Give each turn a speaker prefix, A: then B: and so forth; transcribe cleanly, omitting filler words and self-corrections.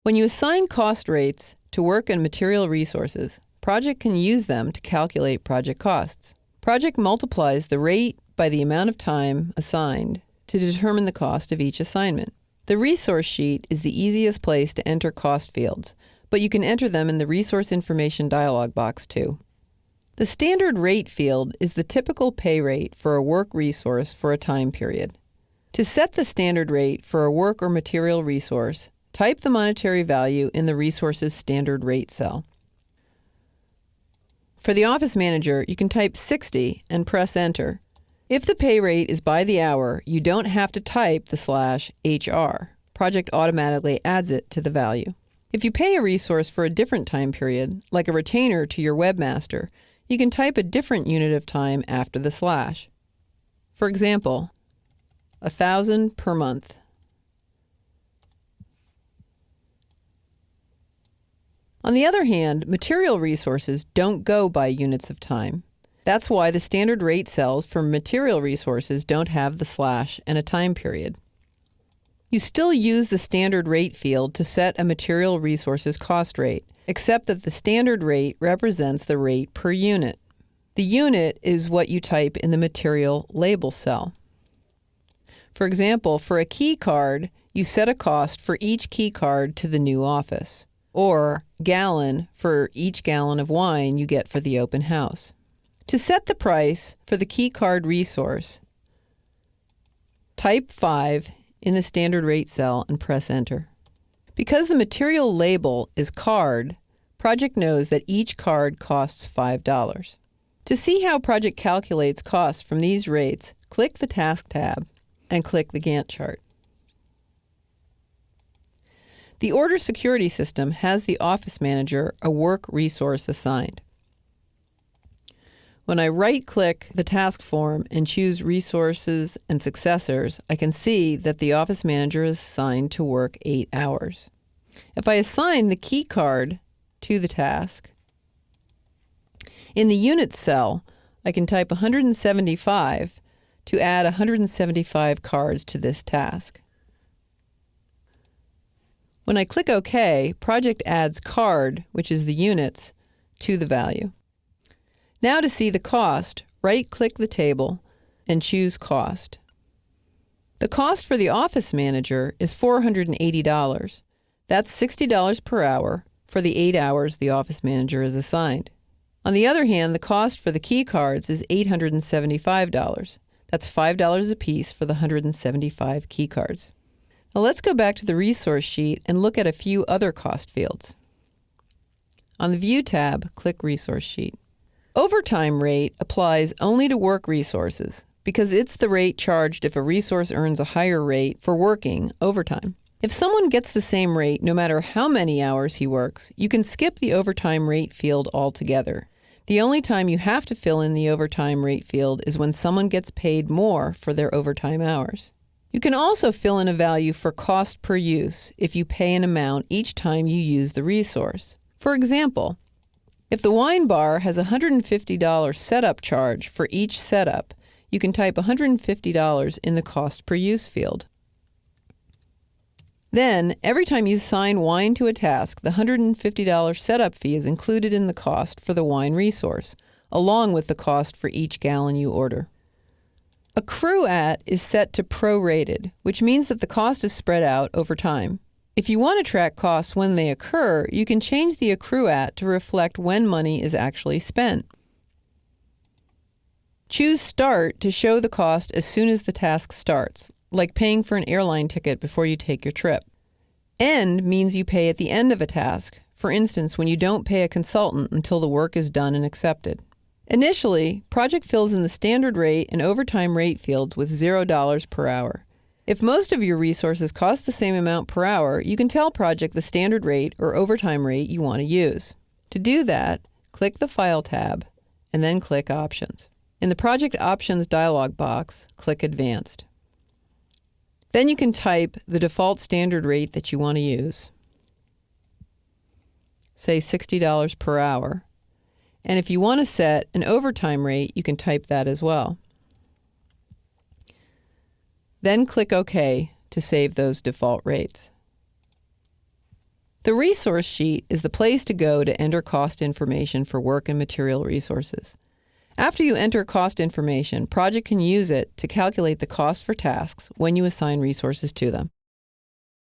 A: When you assign cost rates to work and material resources, Project can use them to calculate project costs. Project multiplies the rate by the amount of time assigned to determine the cost of each assignment. The resource sheet is the easiest place to enter cost fields, but you can enter them in the Resource Information dialog box too. The standard rate field is the typical pay rate for a work resource for a time period. To set the standard rate for a work or material resource, type the monetary value in the resource's standard rate cell. For the Office Manager, you can type 60 and press Enter. If the pay rate is by the hour, you don't have to type the /HR. Project automatically adds it to the value. If you pay a resource for a different time period, like a retainer to your webmaster, you can type a different unit of time after the slash. For example, 1,000 per month. On the other hand, material resources don't go by units of time. That's why the standard rate cells for material resources don't have the slash and a time period. You still use the standard rate field to set a material resource's cost rate, except that the standard rate represents the rate per unit. The unit is what you type in the material label cell. For example, for a key card, you set a cost for each key card to the new office, or gallon for each gallon of wine you get for the open house. To set the price for the key card resource, type 5 in the standard rate cell and press Enter. Because the material label is card, Project knows that each card costs $5. To see how Project calculates costs from these rates, click the Task tab and click the Gantt chart. The Order Security System has the Office Manager a work resource assigned. When I right-click the task form and choose Resources and Successors, I can see that the Office Manager is assigned to work 8 hours. If I assign the key card to the task, in the Units cell, I can type 175 to add 175 cards to this task. When I click OK, Project adds card, which is the units, to the value. Now to see the cost, right-click the table and choose Cost. The cost for the Office Manager is $480. That's $60 per hour for the 8 hours the Office Manager is assigned. On the other hand, the cost for the key cards is $875. That's $5 a piece for the 175 key cards. Now let's go back to the resource sheet and look at a few other cost fields. On the View tab, click Resource Sheet. Overtime rate applies only to work resources because it's the rate charged if a resource earns a higher rate for working overtime. If someone gets the same rate no matter how many hours he works, you can skip the overtime rate field altogether. The only time you have to fill in the overtime rate field is when someone gets paid more for their overtime hours. You can also fill in a value for cost per use if you pay an amount each time you use the resource. For example, if the wine bar has a $150 setup charge for each setup, you can type $150 in the cost per use field. Then, every time you assign wine to a task, the $150 setup fee is included in the cost for the wine resource, along with the cost for each gallon you order. Accrue at is set to prorated, which means that the cost is spread out over time. If you want to track costs when they occur, you can change the accrue at to reflect when money is actually spent. Choose Start to show the cost as soon as the task starts, like paying for an airline ticket before you take your trip. End means you pay at the end of a task, for instance, when you don't pay a consultant until the work is done and accepted. Initially, Project fills in the standard rate and overtime rate fields with $0 per hour. If most of your resources cost the same amount per hour, you can tell Project the standard rate or overtime rate you want to use. To do that, click the File tab and then click Options. In the Project Options dialog box, click Advanced. Then you can type the default standard rate that you want to use, say $60 per hour. And if you want to set an overtime rate, you can type that as well. Then click OK to save those default rates. The resource sheet is the place to go to enter cost information for work and material resources. After you enter cost information, Project can use it to calculate the cost for tasks when you assign resources to them.